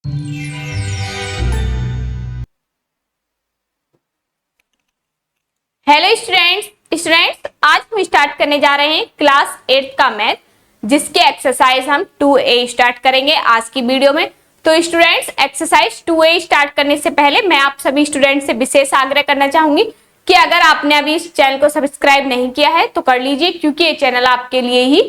Hello students आज हम start करने जा रहे हैं क्लास 8 का मैथ, जिसके एक्सरसाइज हम 2A स्टार्ट करेंगे आज की वीडियो में। तो स्टूडेंट्स, एक्सरसाइज 2A स्टार्ट करने से पहले मैं आप सभी स्टूडेंट्स से विशेष आग्रह करना चाहूंगी कि अगर आपने अभी इस चैनल को सब्सक्राइब नहीं किया है तो कर लीजिए, क्योंकि ये चैनल आपके लिए ही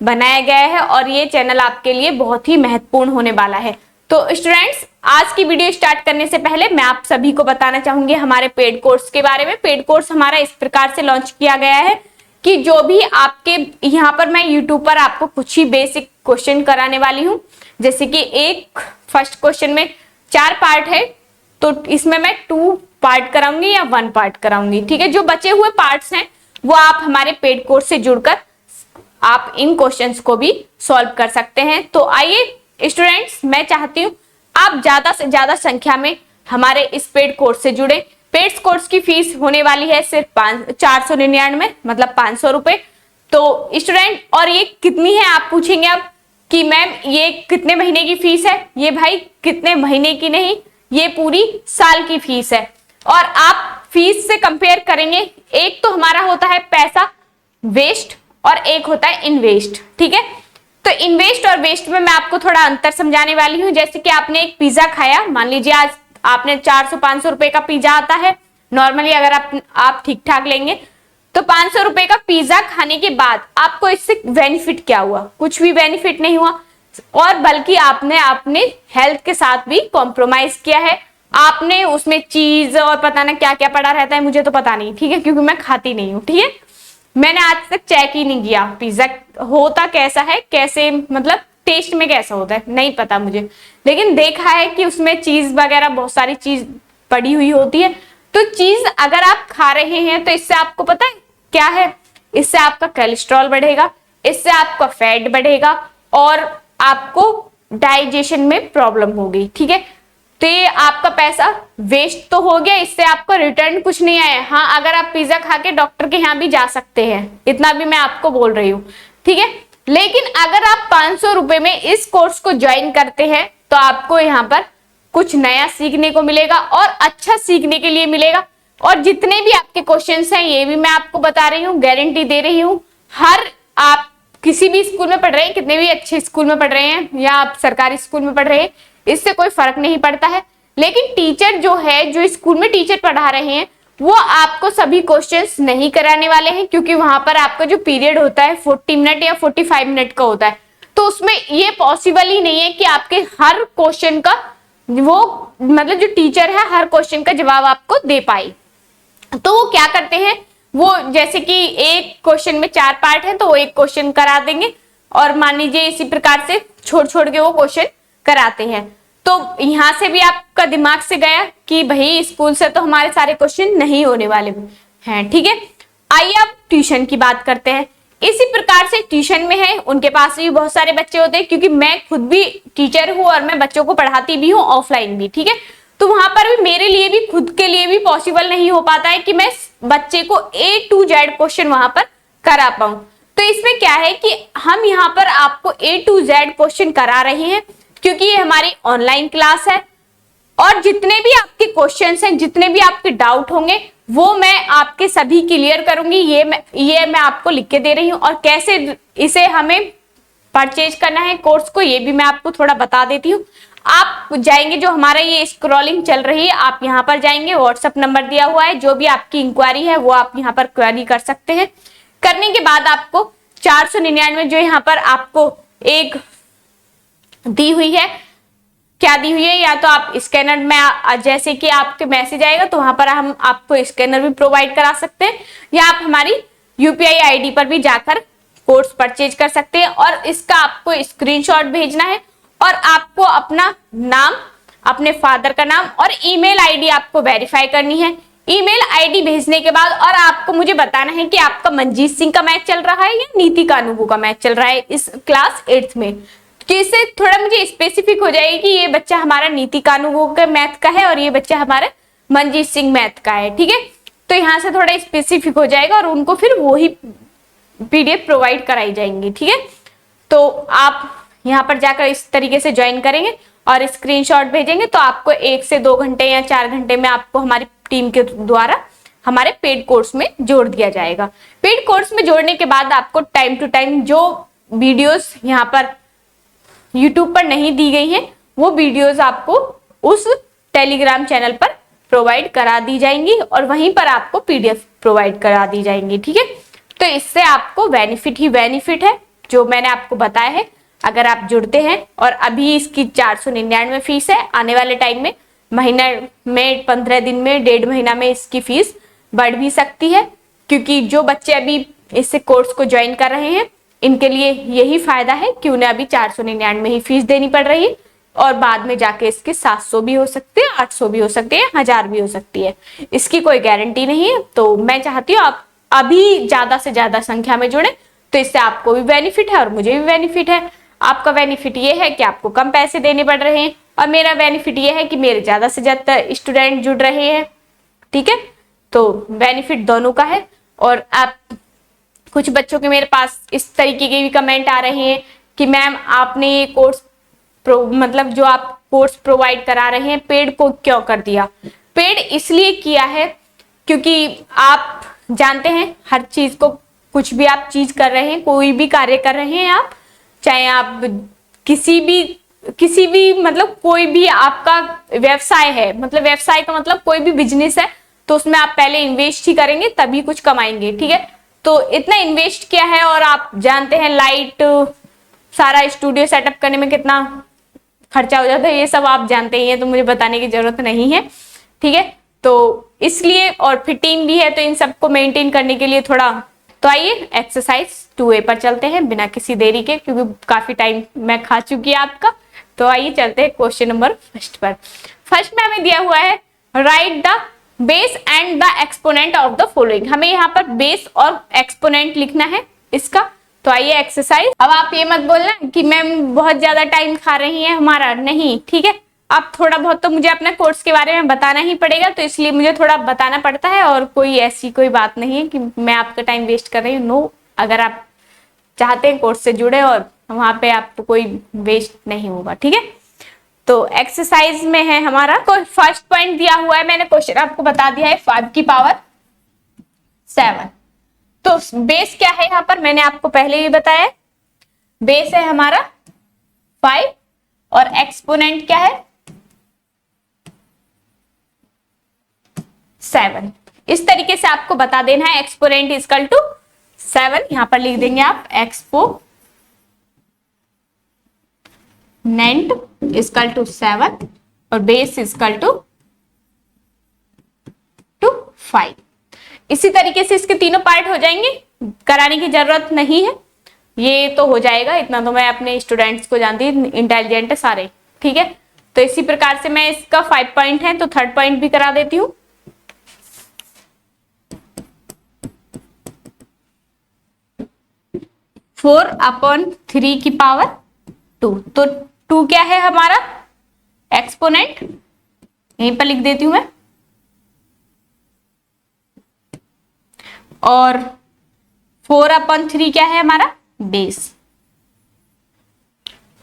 बनाया गया है और ये चैनल आपके लिए बहुत ही महत्वपूर्ण होने वाला है। तो स्टूडेंट्स, आज की वीडियो स्टार्ट करने से पहले मैं आप सभी को बताना चाहूंगी हमारे पेड कोर्स के बारे में। पेड कोर्स हमारा इस प्रकार से लॉन्च किया गया है कि जो भी आपके यहाँ पर मैं यूट्यूब पर आपको कुछ ही बेसिक क्वेश्चन कराने वाली हूँ। जैसे कि एक फर्स्ट क्वेश्चन में 4 पार्ट है, तो इसमें मैं 2 पार्ट कराऊंगी या 1 पार्ट कराऊंगी। ठीक है, जो बचे हुए पार्ट्स हैं वो आप हमारे पेड कोर्स से जुड़कर आप इन क्वेश्चंस को भी सॉल्व कर सकते हैं। तो आइए स्टूडेंट्स, मैं चाहती हूँ आप ज्यादा से ज्यादा संख्या में हमारे इस पेड कोर्स से जुड़े। पेड कोर्स की फीस होने वाली है सिर्फ 499, मतलब 500 रुपए। तो स्टूडेंट, और ये कितनी है आप पूछेंगे अब कि मैम ये कितने महीने की फीस है? ये भाई कितने महीने की नहीं, ये पूरी साल की फीस है। और आप फीस से कंपेयर करेंगे, एक तो हमारा होता है पैसा वेस्ट और एक होता है इन्वेस्ट। ठीक है, तो इन्वेस्ट और वेस्ट में मैं आपको थोड़ा अंतर समझाने वाली हूँ। जैसे कि आपने एक पिज्जा खाया, मान लीजिए आज आपने 400-500 रुपए का पिज्जा आता है नॉर्मली, अगर आप ठीक ठाक लेंगे तो 500 रुपए का पिज्जा खाने के बाद आपको इससे बेनिफिट क्या हुआ? कुछ भी बेनिफिट नहीं हुआ, और बल्कि आपने अपने हेल्थ के साथ भी कॉम्प्रोमाइज किया है। आपने उसमें चीज और पता ना क्या क्या पड़ा रहता है, मुझे तो पता नहीं, ठीक है, क्योंकि मैं खाती नहीं हूँ। ठीक है, मैंने आज तक चेक ही नहीं किया पिज्जा होता कैसा है, कैसे मतलब टेस्ट में कैसा होता है, नहीं पता मुझे, लेकिन देखा है कि उसमें चीज वगैरह बहुत सारी चीज पड़ी हुई होती है। तो चीज अगर आप खा रहे हैं तो इससे आपको पता है क्या है? इससे आपका कोलेस्ट्रॉल बढ़ेगा, इससे आपका फैट बढ़ेगा और आपको डाइजेशन में प्रॉब्लम होगी। ठीक है, तो ये आपका पैसा वेस्ट तो हो गया, इससे आपको रिटर्न कुछ नहीं आया। हाँ, अगर आप पिज्जा खा के डॉक्टर के यहाँ भी जा सकते हैं, इतना भी मैं आपको बोल रही हूँ। ठीक है, लेकिन अगर आप 500 रुपए में इस कोर्स को ज्वाइन करते हैं तो आपको यहाँ पर कुछ नया सीखने को मिलेगा और अच्छा सीखने के लिए मिलेगा। और जितने भी आपके क्वेश्चंस हैं ये भी मैं आपको बता रही हूँ, गारंटी दे रही हूँ। हर आप किसी भी स्कूल में पढ़ रहे हैं, कितने भी अच्छे स्कूल में पढ़ रहे हैं या आप सरकारी स्कूल में पढ़ रहे हैं, इससे कोई फर्क नहीं पड़ता है। लेकिन टीचर जो है, जो स्कूल में टीचर पढ़ा रहे हैं, वो आपको सभी क्वेश्चंस नहीं कराने वाले हैं, क्योंकि वहां पर आपका जो पीरियड होता है 40 मिनट या 45 मिनट का होता है। तो उसमें ये पॉसिबल ही नहीं है कि आपके हर क्वेश्चन का वो मतलब जो टीचर है हर क्वेश्चन का जवाब आपको दे पाए। तो वो क्या करते हैं, वो जैसे कि एक क्वेश्चन में 4 पार्ट है तो वो एक क्वेश्चन करा देंगे, और मान लीजिए इसी प्रकार से छोड़ छोड़ के वो क्वेश्चन कराते हैं। तो यहां से भी आपका दिमाग से गया कि भाई स्कूल से तो हमारे सारे क्वेश्चन नहीं होने वाले हैं। ठीक है, आइए अब ट्यूशन की बात करते हैं। इसी प्रकार से ट्यूशन में है, उनके पास भी बहुत सारे बच्चे होते हैं, क्योंकि मैं खुद भी टीचर हूँ और मैं बच्चों को पढ़ाती भी हूँ ऑफलाइन भी। ठीक है, तो वहां पर भी मेरे लिए भी खुद के लिए भी पॉसिबल नहीं हो पाता है कि मैं बच्चे को A to Z क्वेश्चन वहां पर करा पाऊं। तो इसमें क्या है कि हम यहाँ पर आपको A to Z क्वेश्चन करा रहे हैं, क्योंकि ये हमारी ऑनलाइन क्लास है और जितने भी आपके क्वेश्चंस हैं, जितने भी आपके डाउट होंगे, वो मैं आपके सभी क्लियर करूंगी। ये मैं आपको लिख के दे रही हूँ, और कैसे इसे हमें परचेज करना है कोर्स को, ये भी मैं आपको थोड़ा बता देती हूँ। आप जाएंगे, जो हमारा ये स्क्रॉलिंग चल रही है, आप यहाँ पर जाएंगे, व्हाट्सएप नंबर दिया हुआ है, जो भी आपकी इंक्वायरी है वो आप यहाँ पर क्वेरी कर सकते हैं। करने के बाद आपको 499 जो यहाँ पर आपको एक दी हुई है, क्या दी हुई है, या तो आप स्कैनर में जैसे कि आपके मैसेज आएगा तो वहां पर हम आपको स्कैनर भी प्रोवाइड करा सकते हैं, या आप हमारी यूपीआई आईडी पर भी जाकर कोर्स परचेज कर सकते हैं। और इसका आपको स्क्रीनशॉट भेजना है और आपको अपना नाम, अपने फादर का नाम और ईमेल आईडी आपको वेरीफाई करनी है। ईमेल आईडी भेजने के बाद और आपको मुझे बताना है कि आपका मनजीत सिंह का मैच चल रहा है या नीति कानूगो का मैच चल रहा है इस क्लास 8th में, कि इससे थोड़ा मुझे स्पेसिफिक हो जाएगी कि ये बच्चा हमारा नीति कानूगो के मैथ का है और ये बच्चा हमारा मनजीत सिंह मैथ का है। ठीक है, तो यहाँ से थोड़ा स्पेसिफिक हो जाएगा और उनको फिर वही पीडीएफ प्रोवाइड कराई जाएंगी। ठीक है, तो आप यहाँ पर जाकर इस तरीके से ज्वाइन करेंगे और स्क्रीनशॉट भेजेंगे तो आपको 1 से 2 घंटे या 4 घंटे में आपको हमारी टीम के द्वारा हमारे पेड कोर्स में जोड़ दिया जाएगा। पेड कोर्स में जोड़ने के बाद आपको टाइम टू टाइम जो वीडियोस यहाँ पर यूट्यूब पर नहीं दी गई हैं वो वीडियोस आपको उस टेलीग्राम चैनल पर प्रोवाइड करा दी जाएंगी और वहीं पर आपको पीडीएफ प्रोवाइड करा दी जाएंगी। ठीक है, तो इससे आपको बेनिफिट ही बेनिफिट है जो मैंने आपको बताया है। अगर आप जुड़ते हैं और अभी इसकी 499 फीस है, आने वाले टाइम में महीना में 15 दिन में 1.5 महीना में इसकी फीस बढ़ भी सकती है, क्योंकि जो बच्चे अभी इससे कोर्स को ज्वाइन कर रहे हैं इनके लिए यही फायदा है कि उन्हें अभी 499 में ही फीस देनी पड़ रही है और बाद में जाके इसके 700 भी हो सकते हैं, 800 भी हो सकते हैं, 1000 भी हो सकती है। इसकी कोई गारंटी नहीं है। तो मैं चाहती हूँ आप अभी ज्यादा से ज्यादा संख्या में जुड़े, तो इससे आपको भी बेनिफिट है और मुझे भी बेनिफिट है। आपका बेनिफिट ये है कि आपको कम पैसे देने पड़ रहे हैं और मेरा बेनिफिट ये है कि मेरे ज्यादा से ज्यादा स्टूडेंट जुड़ रहे हैं। ठीक है, तो बेनिफिट दोनों का है। और आप कुछ बच्चों के मेरे पास इस तरीके के भी कमेंट आ रहे हैं कि मैम आपने ये कोर्स मतलब जो आप कोर्स प्रोवाइड करा रहे हैं पेड को क्यों कर दिया। पेड इसलिए किया है क्योंकि आप जानते हैं हर चीज को, कुछ भी आप चीज कर रहे हैं, कोई भी कार्य कर रहे हैं आप, चाहे आप किसी भी मतलब कोई भी आपका व्यवसाय है, मतलब व्यवसाय का मतलब कोई भी बिजनेस है, तो उसमें आप पहले इन्वेस्ट ही करेंगे तभी कुछ कमाएंगे। ठीक है, तो इतना इन्वेस्ट किया है और आप जानते हैं लाइट सारा स्टूडियो सेटअप करने में कितना खर्चा हो जाता है, ये सब आप जानते ही हैं, तो मुझे बताने की जरूरत नहीं है। ठीक है, तो इसलिए और फिर टीम भी है, तो इन सबको मेंटेन करने के लिए थोड़ा। तो आइए एक्सरसाइज 2A पर चलते हैं बिना किसी देरी के, क्योंकि काफी टाइम मैं खा चुकी है आपका। तो आइए चलते हैं क्वेश्चन नंबर फर्स्ट पर। फर्स्ट में हमें दिया हुआ है right the base and the exponent of the following. हमें यहाँ पर बेस और एक्सपोनेंट लिखना है इसका। तो आइए एक्सरसाइज। अब आप ये मत बोलना कि मैम बहुत ज्यादा टाइम खा रही है हमारा, नहीं। ठीक है, अब थोड़ा बहुत तो मुझे अपना कोर्स के बारे में बताना ही पड़ेगा, तो इसलिए मुझे थोड़ा बताना पड़ता है और कोई ऐसी कोई बात नहीं है कि मैं आपका टाइम वेस्ट कर रही हूँ। नो, अगर आप चाहते हैं कोर्स से जुड़े और वहां पे आपको कोई वेस्ट नहीं होगा। ठीक है, तो एक्सरसाइज में है हमारा फर्स्ट पॉइंट दिया हुआ है, मैंने क्वेश्चन आपको बता दिया है 5 की पावर 7। तो बेस क्या है यहाँ पर मैंने आपको पहले ही बताया, बेस है हमारा 5 और एक्सपोनेंट क्या है 7। इस तरीके से आपको बता देना है एक्सपोनेंट इक्वल टू 7। यहां पर लिख देंगे आप एक्सपोनेंट इक्वल टू 7 और बेस इक्वल टू 5। इसी तरीके से इसके तीनों पार्ट हो जाएंगे, कराने की जरूरत नहीं है, ये तो हो जाएगा। इतना तो मैं अपने स्टूडेंट्स को जानती हूँ, इंटेलिजेंट है सारे। ठीक है, तो इसी प्रकार से मैं इसका 5 पॉइंट है तो थर्ड पॉइंट भी करा देती हूँ। 4/3 की पावर 2। तो 2 क्या है हमारा एक्सपोनेंट, यहीं पर लिख देती हूं मैं, और 4/3 क्या है हमारा बेस।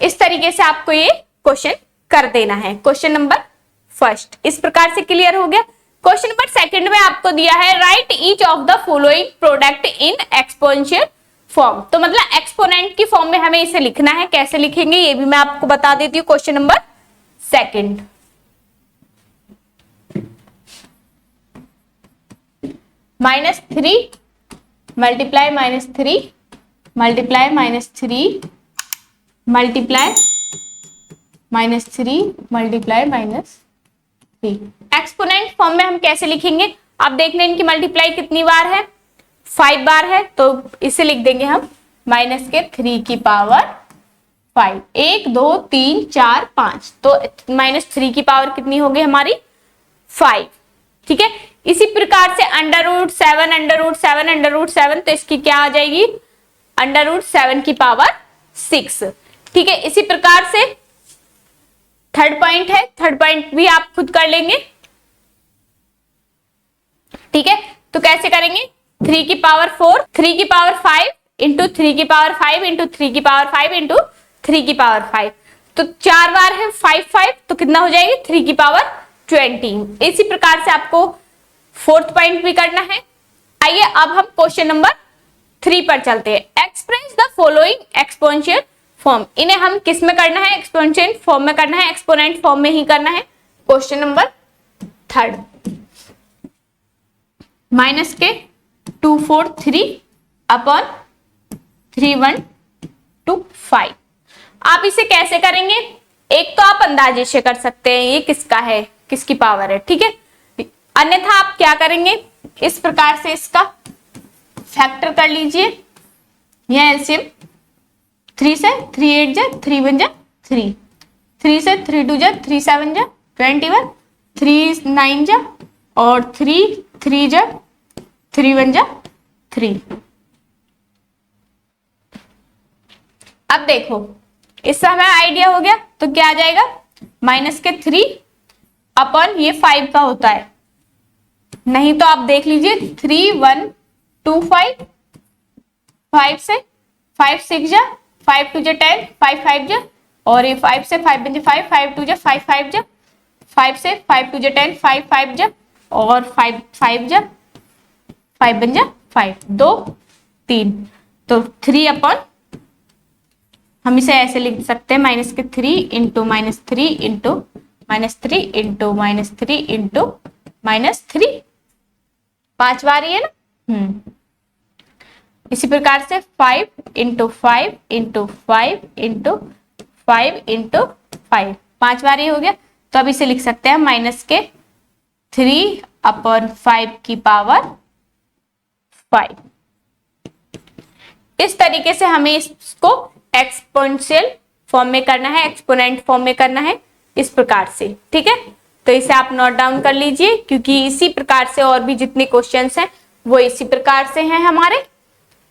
इस तरीके से आपको ये क्वेश्चन कर देना है। क्वेश्चन नंबर फर्स्ट इस प्रकार से क्लियर हो गया। क्वेश्चन नंबर सेकंड में आपको दिया है right each of the following product in exponential form. तो मतलब एक्सपोनेंट की फॉर्म में हमें इसे लिखना है, कैसे लिखेंगे ये भी मैं आपको बता देती हूँ। Question number second, -3 multiply -3 multiply -3 multiply -3 multiply -3। Exponent form में हम कैसे लिखेंगे, आप देख लें इनकी मल्टीप्लाई कितनी बार है, 5 बार है, तो इसे लिख देंगे हम -3 की पावर 5। 1 2 3 4 5, तो -3 की पावर कितनी होगी हमारी 5। ठीक है, इसी प्रकार से √7 √7 √7, तो इसकी क्या आ जाएगी √7 की पावर 6। ठीक है, इसी प्रकार से थर्ड पॉइंट है, थर्ड पॉइंट भी आप खुद कर लेंगे। ठीक है, तो कैसे करेंगे, 3 की पावर 4, 3 की पावर 5 इंटू 3 की पावर 5 इंटू 3 की पावर 5 इंटू 3 की पावर 5। तो 4 बार है 5 5, तो कितना हो जाएगी 3 की पावर 20। इसी प्रकार से आपको फोर्थ पॉइंट भी करना है। आइए अब हम क्वेश्चन नंबर 3 पर चलते हैं। Express the following exponential form. इन्हें हम किस में करना है, एक्सपोनेंशियल फॉर्म में करना है, एक्सपोनेंट फॉर्म में ही करना है। क्वेश्चन नंबर 3 माइनस के 2 4 3 अपॉन 3 1 2 5। आप इसे कैसे करेंगे, एक तो आप अंदाजे से कर सकते हैं ये किसका है, किसकी पावर है, ठीक है। अन्यथा आप क्या करेंगे, इस प्रकार से इसका फैक्टर कर लीजिए, यह एलसीएम 3 से 3 8 जा 3 1 जा 3, 3 से 3 2 जा 3 7 जा 21, 3 9 जा और 3 3 जा 3 1 जा 3। अब देखो इससे हमें आइडिया हो गया, तो क्या आ जाएगा माइनस के 3 अपॉन ये 5 का होता है, नहीं तो आप देख लीजिए 3 1 2 5, 5 से 5 6 जा 5 2 जा 10, 5 5 जा और ये 5 से 5 बन जा 5, 5 2 जा 5 5 जा, 5 से 5 2 जा 10, 5 5 जा और 5 5 जा 5 बन जा 5 2 3, तो 3 अपॉन हम इसे ऐसे लिख सकते हैं माइनस के 3 into minus 3 into minus 3 into minus 3 into minus 3, 5 बार ही है ना। इसी प्रकार से 5 इंटू 5 इंटू 5 इंटू 5 इंटू 5, 5 बार ही हो गया। तो अब इसे लिख सकते हैं माइनस के 3 अपॉन 5 की पावर 5। इस तरीके से हमें इसको एक्सपोनेंशियल फॉर्म में करना है, एक्सपोनेंट फॉर्म में करना है, इस प्रकार से, ठीक है। तो इसे आप नोट डाउन कर लीजिए, क्योंकि इसी प्रकार से और भी जितने क्वेश्चंस हैं वो इसी प्रकार से हैं हमारे,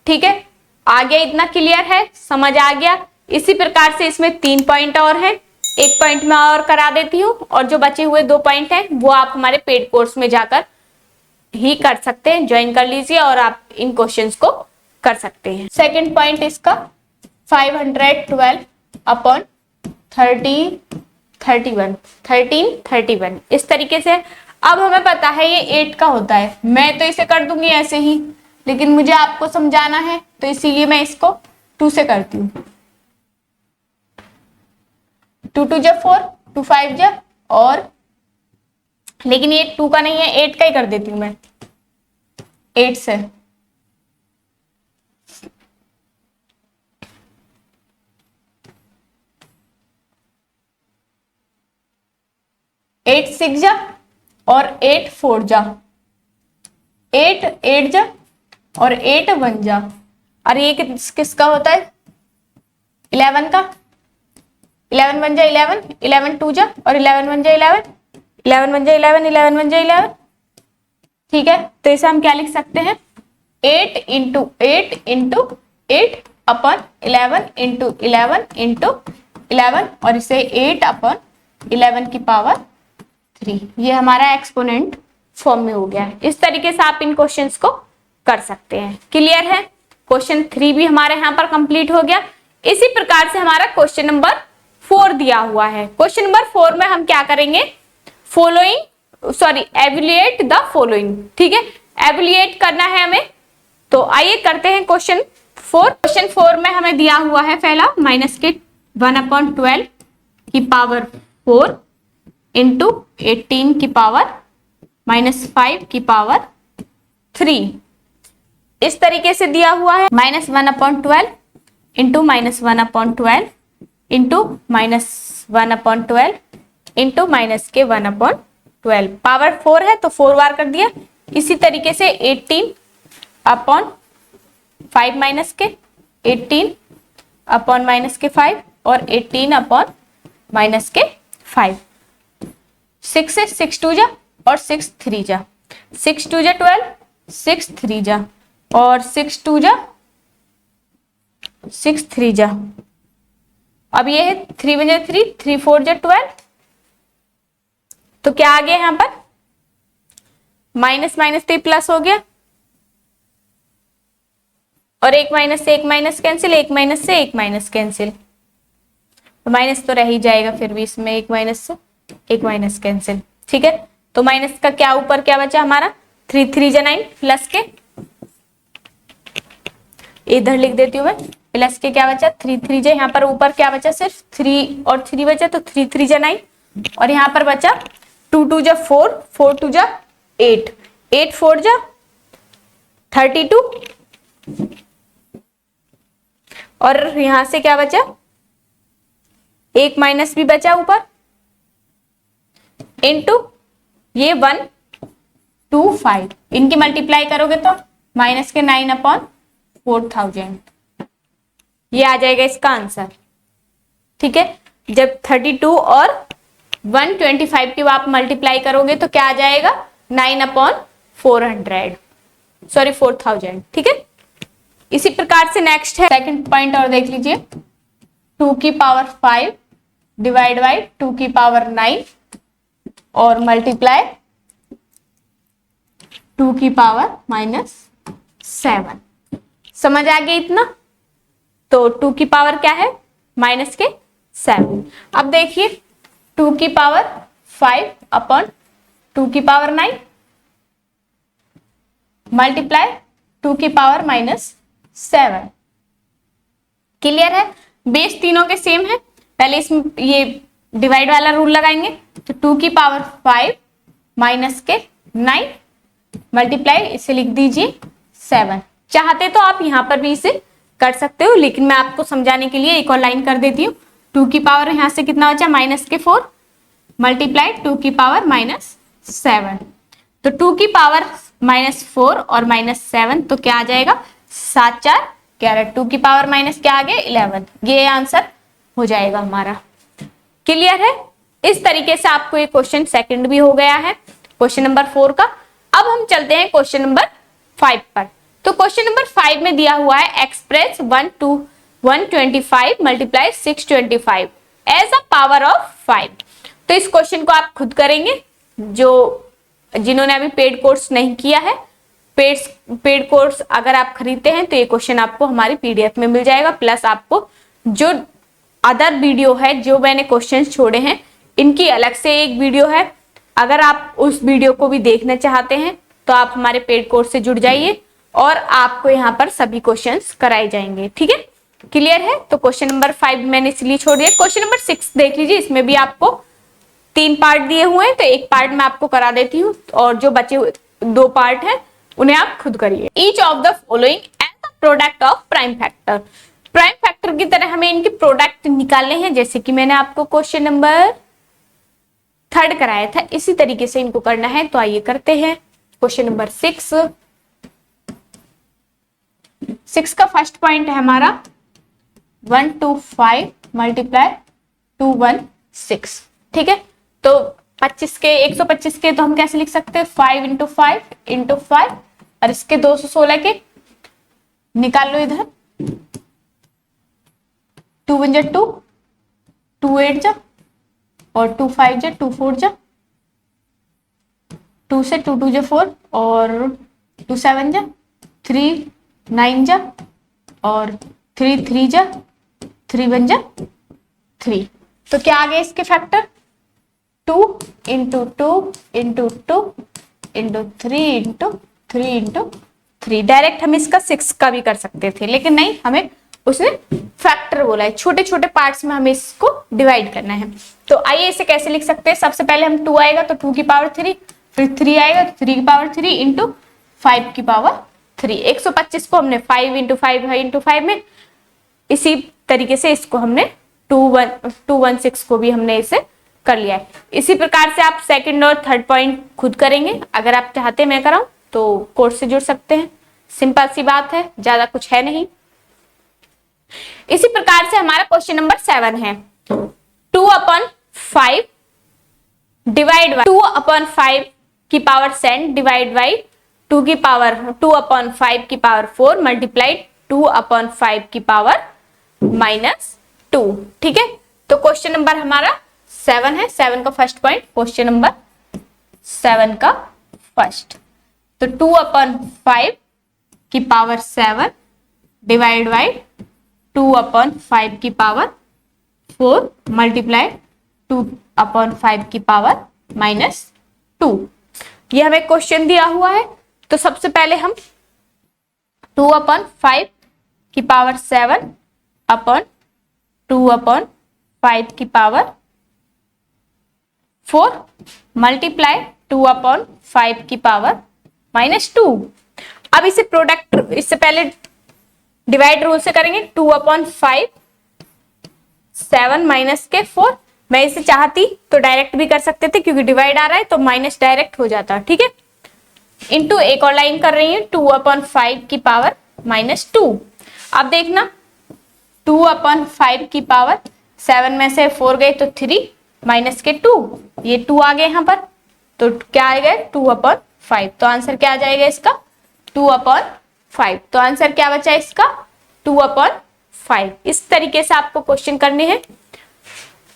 ठीक है। आगे इतना क्लियर है, समझ आ गया। इसी प्रकार से इसमें 3 पॉइंट और हैं, एक पॉइंट मैं और करा देती हूँ, और जो बचे हुए 2 पॉइंट हैं वो आप हमारे पेड कोर्स में जाकर ही कर सकते हैं, ज्वाइन कर लीजिए और आप इन क्वेश्चंस को कर सकते हैं। सेकंड पॉइंट इसका 512 अपॉन 1331, इस तरीके से। अब हमें पता है ये 8 का होता है, मैं तो इसे कर दूंगी ऐसे ही, लेकिन मुझे आपको समझाना है तो इसीलिए मैं इसको 2 से करती हूँ। 2 2 जा 4, 2 5 जा, और लेकिन ये 2 का नहीं है, 8 का ही कर देती हूँ मैं 8 से। 8 6 जा और 8 4 जा, 8 8 जा और 8 1 जा, और ये किसका होता है 11 का। 11 1 जा 11, 11 2 जा और 11 1 जा 11, 11 1 जा 11, 11 1 जा 11, ठीक है। तो इसे हम क्या लिख सकते हैं 8 into 8 into 8 upon 11 into 11 into 11, और इसे 8 अपॉन 11 की पावर 3। ये हमारा एक्सपोनेंट फॉर्म में हो गया है। इस तरीके से आप इन क्वेश्चंस को कर सकते हैं। क्लियर है, क्वेश्चन 3 भी हमारे यहाँ पर कंप्लीट हो गया। इसी प्रकार से हमारा क्वेश्चन नंबर 4 दिया हुआ है। क्वेश्चन नंबर 4 में हम क्या करेंगे, एवल्यूएट द फॉलोइंग, ठीक है, एवल्यूएट करना है हमें। तो आइए करते हैं क्वेश्चन 4। क्वेश्चन 4 में हमें दिया हुआ है पहला माइनस के 1/12 की पावर 4 इंटू 18 की पावर -5 की पावर 3, इस तरीके से दिया हुआ है। -1/12 इंटू -1/12 इंटू -1/12 इंटू -1/12, पावर 4 है तो 4 बार कर दिया। इसी तरीके से 18/5 माइनस के 18 अपॉन -5 और 18 अपॉन -5, 6 से 6 2 जा और 6 3 जा, 6 2 जा 12, 6 3 जा और 6 2 जा 6 3 जा। अब ये है 3 1 जा 3, 3 4 जा 12, तो क्या आ गया यहां पर माइनस माइनस तो प्लस हो गया, और एक माइनस से एक माइनस कैंसिल, एक माइनस से एक माइनस कैंसिल, तो माइनस तो रह ही जाएगा फिर भी इसमें, एक माइनस से एक माइनस कैंसिल। ठीक है, तो माइनस का क्या ऊपर क्या बचा हमारा 3 3 जा 9 प्लस के इधर लिख देती हूँ मैं, प्लस के क्या बचा 3 3 जा, यहाँ पर ऊपर क्या बचा सिर्फ 3 और 3 बचा, तो 3 3 जा 9 और यहाँ पर बचा 2 2 जा 4 4 2 जा 8 8 4 जा 32 और यहां से क्या बचा एक माइनस भी बचा ऊपर इनटू ये 1 2 5, इनकी मल्टीप्लाई करोगे तो माइनस के 9/4000 ये आ जाएगा इसका आंसर। ठीक है, जब 32 और 125 की आप मल्टीप्लाई करोगे तो क्या आ जाएगा 9/400, सॉरी 4000। ठीक है, इसी प्रकार से नेक्स्ट है सेकंड पॉइंट और देख लीजिए, 2 की पावर 5 डिवाइड बाई 2 की पावर 9 और मल्टीप्लाई 2 की पावर -7। समझ आ गया इतना? तो 2 की पावर क्या है माइनस के 7। अब देखिए 2 की पावर 5 अपॉन 2 की पावर 9 मल्टीप्लाई 2 की पावर -7। क्लियर है? बेस तीनों के सेम है। पहले इसमें ये डिवाइड वाला रूल लगाएंगे, तो 2 की पावर 5 माइनस के 9 मल्टीप्लाई इसे लिख दीजिए 7। चाहते तो आप यहां पर भी इसे कर सकते हो, लेकिन मैं आपको समझाने के लिए एक और लाइन कर देती हूँ। 2 की पावर यहां से कितना बचा माइनस के 4 मल्टीप्लाई 2 की पावर -7। तो 2 की पावर -4 और -7 तो क्या आ जाएगा 7 4 11। 2 की पावर माइनस क्या आ गया 11, ये आंसर हो जाएगा हमारा। क्लियर है? इस तरीके से आपको ये क्वेश्चन सेकंड भी हो गया है, क्वेश्चन नंबर 4 का। अब हम चलते हैं क्वेश्चन नंबर 5 पर। तो क्वेश्चन नंबर 5 में दिया हुआ है express 125 multiply 625 as a power of 5। तो इस क्वेश्चन को आप खुद करेंगे, जिन्होंने अभी पेड कोर्स नहीं किया है। पेड कोर्स अगर आप खरीदते हैं तो ये क्वेश्चन आपको हमारी पीडीएफ में मिल जाएगा, प्लस आपको जो अदर वीडियो है जो मैंने क्वेश्चंस छोड़े हैं इनकी अलग से एक वीडियो है। अगर आप उस वीडियो को भी देखना चाहते हैं तो आप हमारे पेड कोर्स से जुड़ जाइए और आपको यहाँ पर सभी क्वेश्चंस कराए जाएंगे। ठीक है, क्लियर है? तो क्वेश्चन नंबर 5 मैंने इसलिए छोड़ दिया। क्वेश्चन नंबर 6 देख लीजिए, इसमें भी आपको 3 पार्ट दिए हुए हैं, तो एक पार्ट मैं आपको करा देती हूँ और जो बचे हुए 2 पार्ट हैं उन्हें आप खुद करिए। Each of the following as the product of prime factor. Prime factor की तरह हमें इनके प्रोडक्ट निकालने हैं, जैसे कि मैंने आपको क्वेश्चन नंबर 3 कराया था, इसी तरीके से इनको करना है। तो आइए करते हैं क्वेश्चन नंबर 6 का फर्स्ट पॉइंट है हमारा 125 मल्टीप्लाई 216। ठीक है, तो 125 के तो हम कैसे लिख सकते हैं 5 × 5 × 5 और इसके 216 के निकाल लो इधर। 2 1 जा 2 2 8 जा और 2 5 जा 2 4 जा 2 से 2 2 जा 4 और 2 7 जा 3 9 जा और 3 3 जा 3 1 जा 3। तो क्या आ गया इसके फैक्टर 2 × 2 × 2 × 3 × 3 × 3। डायरेक्ट हम इसका 6 का भी कर सकते थे, लेकिन नहीं, हमें उसने फैक्टर बोला है। छोटे छोटे पार्ट्स में हमें इसको डिवाइड करना है। तो आइए इसे कैसे लिख सकते हैं। सबसे पहले हम 2 आएगा तो 2 की पावर 3, फिर 3 आएगा तो 3 की पावर 3 × 5 की पावर 3। 125 को हमने 5 × 5 × 5 में, इसी तरीके से इसको हमने 216 को भी हमने इसे कर लिया है। इसी प्रकार से आप सेकंड और थर्ड पॉइंट खुद करेंगे। अगर आप चाहते हैं मैं कराऊं तो कोर्स से जुड़ सकते हैं, सिंपल सी बात है, ज्यादा कुछ है नहीं। इसी प्रकार से हमारा क्वेश्चन नंबर 7 है 2/5 डिवाइड बाई 2/5 की पावर 7 डिवाइड बाई 2 की पावर 2/5 की पावर 4 मल्टीप्लाई 2/5 की पावर -2। ठीक है, तो क्वेश्चन नंबर हमारा 7 है। 7 का फर्स्ट पॉइंट, क्वेश्चन नंबर 7 का फर्स्ट। तो 2/5 की पावर 7 डिवाइड बाई 2/5 की पावर 4 मल्टीप्लाई 2/5 की पावर -2। ये हमें क्वेश्चन दिया हुआ है, तो सबसे पहले हम 2/5 की पावर 7 अपॉन 2/5 की पावर 4 मल्टीप्लाई 2/5 की पावर -2। अब इसे प्रोडक्ट, इससे पहले डिवाइड रूल से करेंगे। 2/5 7 माइनस के 4। मैं इसे चाहती तो डायरेक्ट भी कर सकते थे, क्योंकि डिवाइड आ रहा है तो माइनस डायरेक्ट हो जाता है, ठीक है। इंटू एक और लाइन कर रही हूँ 2/5 की पावर -2। अब देखना 2/5 की पावर 7 में से 4 गए तो 3 माइनस के 2, ये 2 आ गए यहाँ पर, तो क्या आएगा 2/5। तो आंसर क्या आ जाएगा इसका 2/5। तो आंसर क्या बचा इसका 2/5। इस तरीके से आपको क्वेश्चन करने हैं,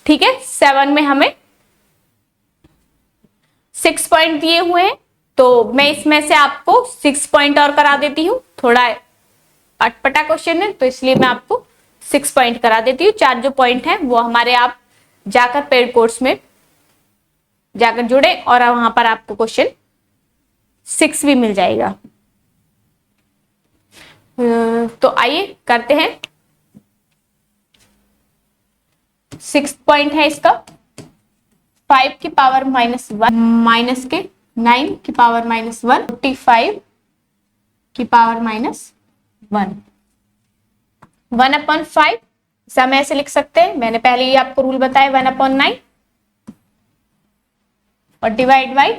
ठीक है। 7 में हमें 6 पॉइंट दिए हुए हैं, तो मैं इसमें से आपको 6 पॉइंट और करा देती हूँ। थोड़ा अटपटा क्वेश्चन है तो इसलिए मैं आपको 6 पॉइंट करा देती हूँ। 4 जो पॉइंट है वो हमारे आप जाकर पेड कोर्स में जाकर जुड़े और वहां पर आपको क्वेश्चन 6 भी मिल जाएगा। तो आइए करते हैं। 6 पॉइंट है इसका 5 की पावर -1 माइनस के 9 की पावर -1 45 की पावर -1 1/5 समय ऐसे लिख सकते हैं। मैंने पहले ही आपको रूल बताया 1/9 और डिवाइड बाई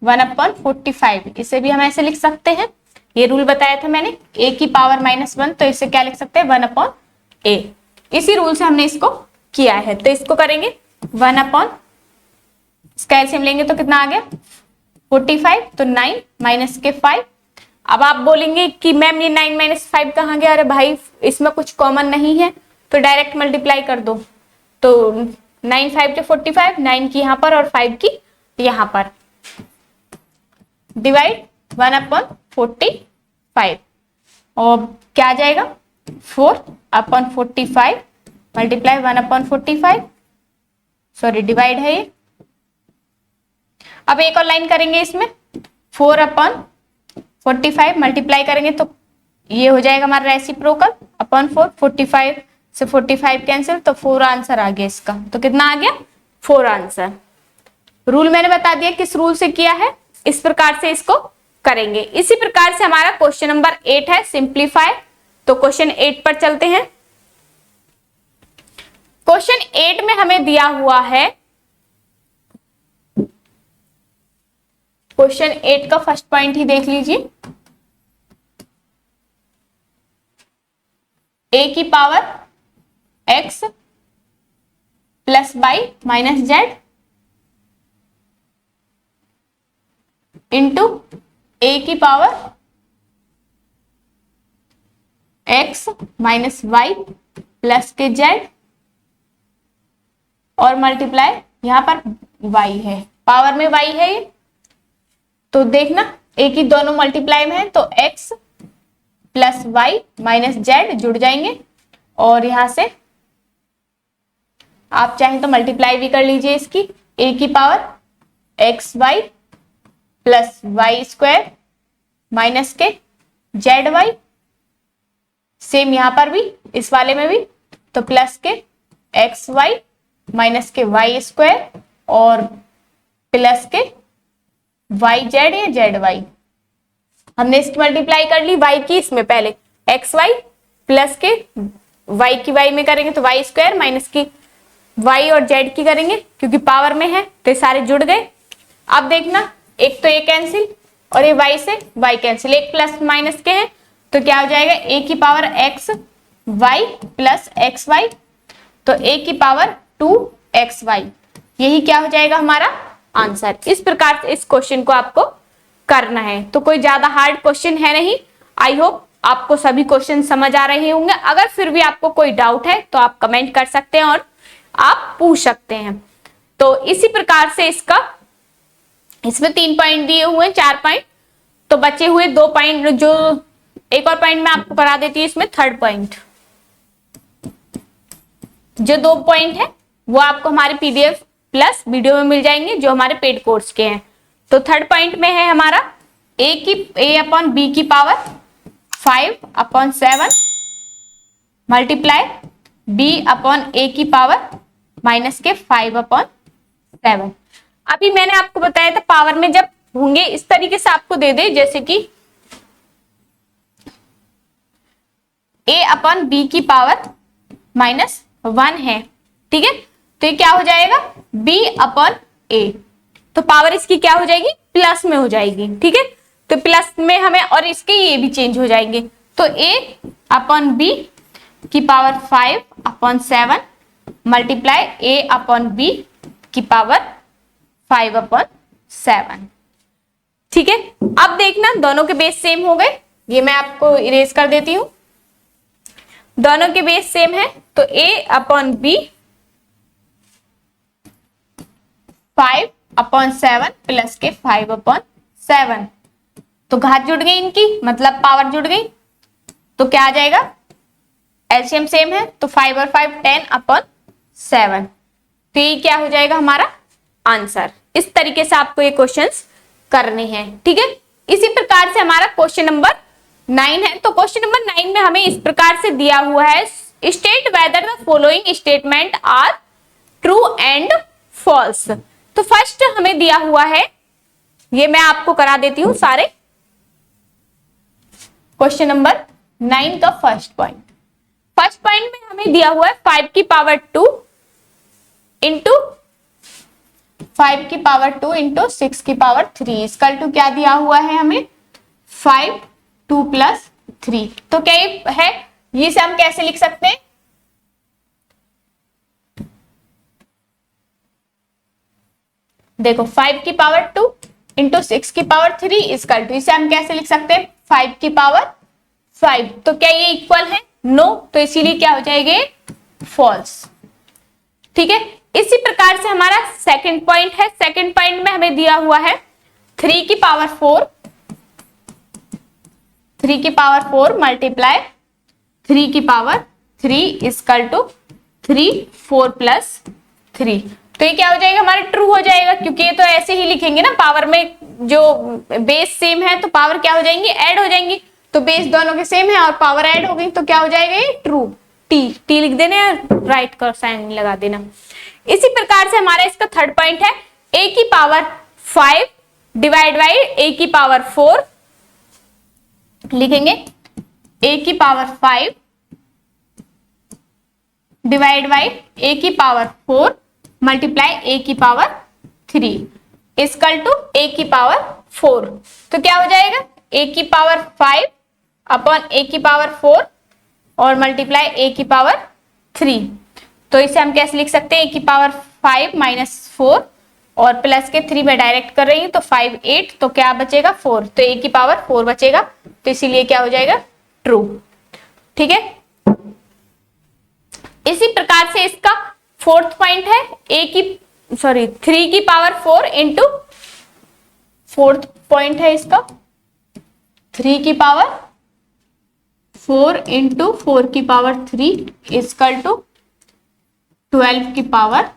1/45। इसे भी हम ऐसे लिख सकते हैं, ये रूल बताया था मैंने। a की पावर -1 तो इसे क्या लिख सकते हैं 1/a। इसी रूल से हमने इसको किया है, तो इसको करेंगे 1/, इसका एलसीएम लेंगे तो कितना आ गया 45, तो 9 माइनस के 5। अब आप बोलेंगे कि मैम ये 9 - 5 कहाँ गया, अरे भाई इसमें कुछ कॉमन नहीं है तो डायरेक्ट मल्टीप्लाई कर दो। तो 9 5 के 45, 9 की यहाँ पर और 5 की यहाँ पर, डिवाइड 1/45 और क्या आ जाएगा 4/45 मल्टीप्लाई 1/45, सॉरी डिवाइड है ये। अब एक और लाइन करेंगे इसमें 4/45 मल्टीप्लाई करेंगे तो ये हो जाएगा हमारा रेसिप्रोकल अपॉन 4। 45 से 45 कैंसिल, तो 4 आंसर आ गया इसका। तो कितना आ गया 4 आंसर। रूल मैंने बता दिया किस रूल से किया है, इस प्रकार से इसको करेंगे। इसी प्रकार से हमारा क्वेश्चन नंबर 8 है सिंप्लीफाई। तो क्वेश्चन 8 पर चलते हैं। क्वेश्चन 8 में हमें दिया हुआ है, क्वेश्चन 8 का फर्स्ट पॉइंट ही देख लीजिए। a की power x plus y minus Z into a की power x minus Y plus के जेड और मल्टीप्लाई यहां पर y है, पावर में y है ये, तो देखना a की दोनों मल्टीप्लाई में है तो x plus Y minus Z जुड़ जाएंगे और यहां से आप चाहें तो मल्टीप्लाई भी कर लीजिए इसकी। a की power X Y plus Y square minus के जेड वाई, सेम यहां पर भी इस वाले में भी, तो प्लस के एक्स वाई माइनस के वाई स्क्वायर और प्लस के वाई जेड या जेड वाई। हमने इसकी मल्टीप्लाई कर ली y की, इसमें पहले एक्स वाई प्लस के y की y में करेंगे तो वाई स्क्वायर माइनस की y और z की करेंगे, क्योंकि पावर में है तो ये सारे जुड़ गए। अब देखना एक तो a कैंसिल और ये y से y कैंसिल, एक प्लस माइनस के हैं तो क्या हो जाएगा a की power x y plus X Y, तो a की पावर 2xy, यही क्या हो जाएगा हमारा आंसर। इस प्रकार से इस क्वेश्चन को आपको करना है। तो कोई ज्यादा हार्ड क्वेश्चन है नहीं। आई होप आपको सभी क्वेश्चन समझ आ रहे होंगे। अगर फिर भी आपको कोई डाउट है तो आप कमेंट कर सकते हैं और आप पूछ सकते हैं। तो इसी प्रकार से इसमें 3 पॉइंट दिए हुए हैं, 4 पॉइंट, तो बचे हुए 2 पॉइंट, जो एक और पॉइंट मैं आपको करा देती हूँ इसमें, थर्ड पॉइंट। जो 2 पॉइंट है वो आपको हमारे पीडीएफ प्लस वीडियो में मिल जाएंगे जो हमारे पेड कोर्स के हैं। तो थर्ड पॉइंट में है हमारा a अपॉन बी की power 5/7 multiply b upon a की पावर माइनस के 5/7। अभी मैंने आपको बताया था पावर में जब होंगे इस तरीके से आपको दे दे, जैसे कि a अपॉन बी की पावर -1 है, ठीक है। तो ये क्या हो जाएगा b अपॉन a, तो पावर इसकी क्या हो जाएगी प्लस में हो जाएगी, ठीक है। तो प्लस में हमें और इसके ये भी चेंज हो जाएंगे, तो a अपॉन b की power 5/7 multiply a upon b की पावर 5/7, ठीक है। अब देखना दोनों के बेस सेम हो गए, ये मैं आपको इरेज कर देती हूं। दोनों के बेस सेम है तो a अपॉन b 5/7 प्लस के 5/7, तो घात जुड़ गई इनकी, मतलब पावर जुड़ गई, तो क्या आ जाएगा एलसीएम सेम है तो 5 और 5 10/7, तो ये क्या हो जाएगा हमारा आंसर। इस तरीके से आपको ये क्वेश्चंस करने हैं, ठीक है। इसी प्रकार से हमारा क्वेश्चन नंबर 9 है। तो क्वेश्चन नंबर 9 में हमें इस प्रकार से दिया हुआ है, state whether the following statement are true and false. तो फर्स्ट हमें दिया हुआ है, ये मैं आपको करा देती हूं सारे। क्वेश्चन नंबर 9 का फर्स्ट पॉइंट में हमें दिया हुआ है 5 की पावर 2 इंटू 5 की पावर 2 इंटू 6 की पावर 3 इसकल टू क्या दिया हुआ है हमें 5 2 प्लस 3। तो क्या ये है, ये से हम कैसे लिख सकते हैं, देखो 5 की पावर 2 इंटू 6 की पावर 3 इसकल टू, इसे हम कैसे लिख सकते हैं 5 की पावर 5। तो क्या ये इक्वल है, नो, तो इसीलिए क्या हो जाएगा फॉल्स, ठीक है। इसी प्रकार से हमारा सेकंड पॉइंट है। सेकंड पॉइंट में हमें दिया हुआ है 3 की पावर 4 मल्टीप्लाई 3 की पावर 3 इसकल टू 3 4 प्लस 3। तो ये क्या हो जाएगा हमारा ट्रू हो जाएगा, क्योंकि ये तो ऐसे ही लिखेंगे ना, पावर में जो बेस सेम है तो पावर क्या हो जाएंगी ऐड हो जाएंगी, तो बेस दोनों के सेम है और पावर ऐड हो गई तो क्या हो जाएगा ये ट्रू। टी लिख देना, राइट का साइन लगा देना। इसी प्रकार से हमारा इसका थर्ड पॉइंट है a की पावर 5 डिवाइड बाई a की पावर 4, लिखेंगे a की पावर 5 डिवाइड बाई a की पावर 4 मल्टीप्लाई a की पावर 3 इसकल टू a की पावर 4। तो क्या हो जाएगा a की पावर 5 अपॉन a की पावर 4 और मल्टीप्लाई a की पावर 3। तो इसे हम कैसे लिख सकते हैं, a की पावर 5 माइनस 4 और प्लस के 3 में डायरेक्ट कर रही हूं तो 5 8, तो क्या बचेगा 4, तो a की पावर 4 बचेगा, तो इसीलिए क्या हो जाएगा ट्रू, ठीक है। इसी प्रकार से इसका फोर्थ पॉइंट है 3 की पावर 4 इंटू, फोर्थ पॉइंट है इसका 3 की पावर 4 इंटू 4 की पावर 3 इजकल टू 12 की पावर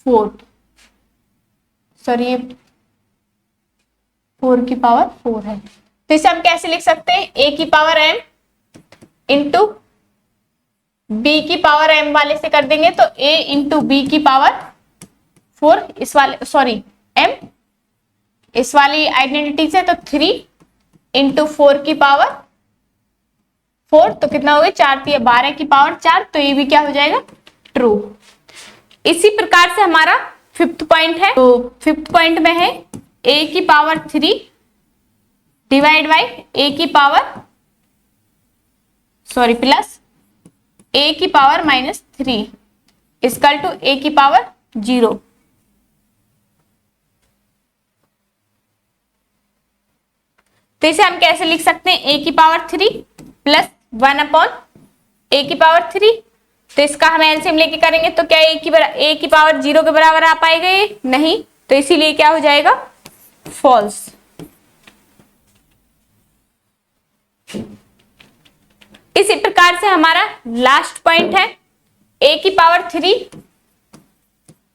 4, सॉरी 4 की पावर 4 है, तो इसे हम कैसे लिख सकते हैं a की पावर m इंटू b की पावर m वाले से कर देंगे तो a इंटू बी की पावर 4, इस वाले सॉरी m इस वाली आइडेंटिटी से तो 3 इंटू 4 की पावर 4, तो कितना हो गया 4 3 12 की पावर 4, तो ये भी क्या हो जाएगा ट्रू। इसी प्रकार से हमारा फिफ्थ पॉइंट है, तो फिफ्थ पॉइंट में है a की पावर 3 डिवाइड बाई a की पावर सॉरी प्लस a की पावर -3 इजकल टू a की पावर 0। तो इसे हम कैसे लिख सकते हैं a की पावर 3 प्लस 1 अपॉन a की पावर 3, तो इसका हम एलसीएम लेके करेंगे तो क्या a की पावर 0 के बराबर आ पाएगा ये नहीं, तो इसीलिए क्या हो जाएगा फॉल्स। इसी प्रकार से हमारा लास्ट पॉइंट है a की पावर 3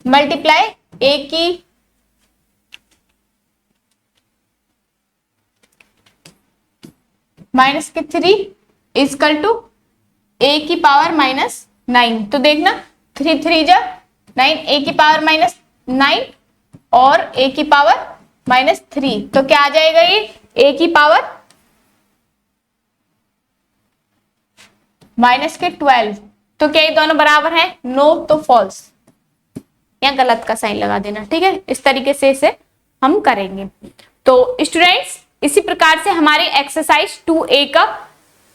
मल्टीप्लाई a की माइनस के 3 इजकल टू a की पावर -9। तो देखना 3 3 जा 9, a की पावर -9 और a की पावर -3, तो क्या आ जाएगा ये a की पावर -12। तो क्या ये दोनों बराबर है? नो, तो फॉल्स। या गलत का साइन लगा देना, ठीक है। इस तरीके से इसे हम करेंगे। तो स्टूडेंट्स इसी प्रकार से हमारी एक्सरसाइज 2A का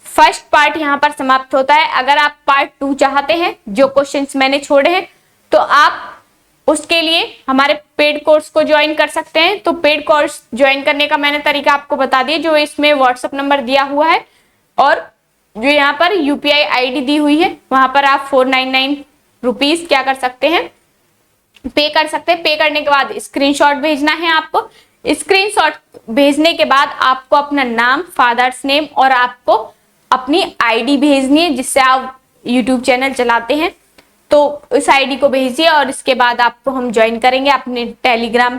फर्स्ट पार्ट यहाँ पर समाप्त होता है। अगर आप पार्ट 2 चाहते हैं, जो क्वेश्चंस मैंने छोड़े हैं, तो आप उसके लिए हमारे पेड कोर्स को ज्वाइन कर सकते हैं। तो पेड कोर्स ज्वाइन करने का मैंने तरीका आपको बता दिया, जो इसमें व्हाट्सएप नंबर दिया हुआ है और जो यहाँ पर यूपीआई आईडी दी हुई है, वहां पर आप 499 रुपीज क्या कर सकते हैं, पे कर सकते हैं। पे करने के बाद स्क्रीनशॉट भेजना है आपको। स्क्रीनशॉट भेजने के बाद आपको अपना नाम, फादर्स नेम और आपको अपनी आईडी भेजनी है, जिससे आप यूट्यूब चैनल चलाते हैं। तो इस आईडी को भेजिए और इसके बाद आपको हम ज्वाइन करेंगे अपने टेलीग्राम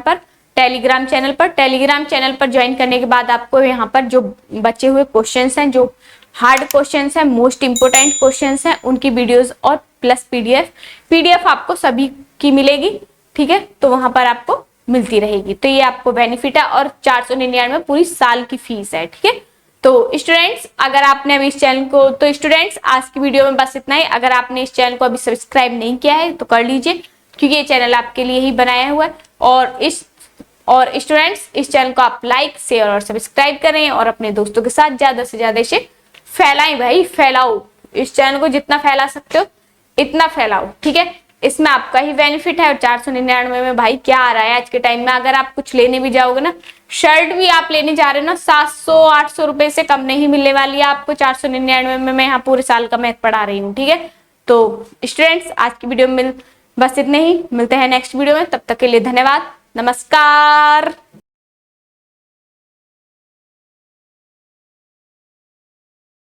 चैनल पर। टेलीग्राम चैनल पर ज्वाइन करने के बाद आपको यहाँ पर जो बचे हुए क्वेश्चंस हैं, जो हार्ड क्वेश्चंस हैं, मोस्ट इंपोर्टेंट क्वेश्चंस हैं, उनकी वीडियोस और प्लस पीडीएफ आपको सभी की मिलेगी, ठीक है। तो वहां पर आपको मिलती रहेगी। तो ये आपको बेनिफिट है और 499 पूरी साल की फीस है, ठीक है। तो स्टूडेंट्स अगर आपने अभी इस चैनल को, तो स्टूडेंट्स आज की वीडियो में बस इतना ही। अगर आपने इस चैनल को अभी सब्सक्राइब नहीं किया है तो कर लीजिए, क्योंकि ये चैनल आपके लिए ही बनाया हुआ है। और स्टूडेंट्स इस चैनल को आप लाइक, शेयर और सब्सक्राइब करें और अपने दोस्तों के साथ ज्यादा से ज्यादा इसे फैलाएं भाई, फैलाओ। इस चैनल को जितना फैला सकते हो इतना फैलाओ, ठीक है। इसमें आपका ही बेनिफिट है। और 499 में भाई क्या आ रहा है आज के टाइम में, अगर आप कुछ लेने भी जाओगे ना, शर्ट भी आप लेने जा रहे हो ना, 700-800 रुपए से कम नहीं मिलने वाली है आपको 499 में। मैं यहाँ पूरे साल का मैथ पढ़ा रही हूँ, ठीक है। तो स्टूडेंट्स आज की वीडियो में बस इतने ही, मिलते हैं नेक्स्ट वीडियो में। तब तक के लिए धन्यवाद, नमस्कार।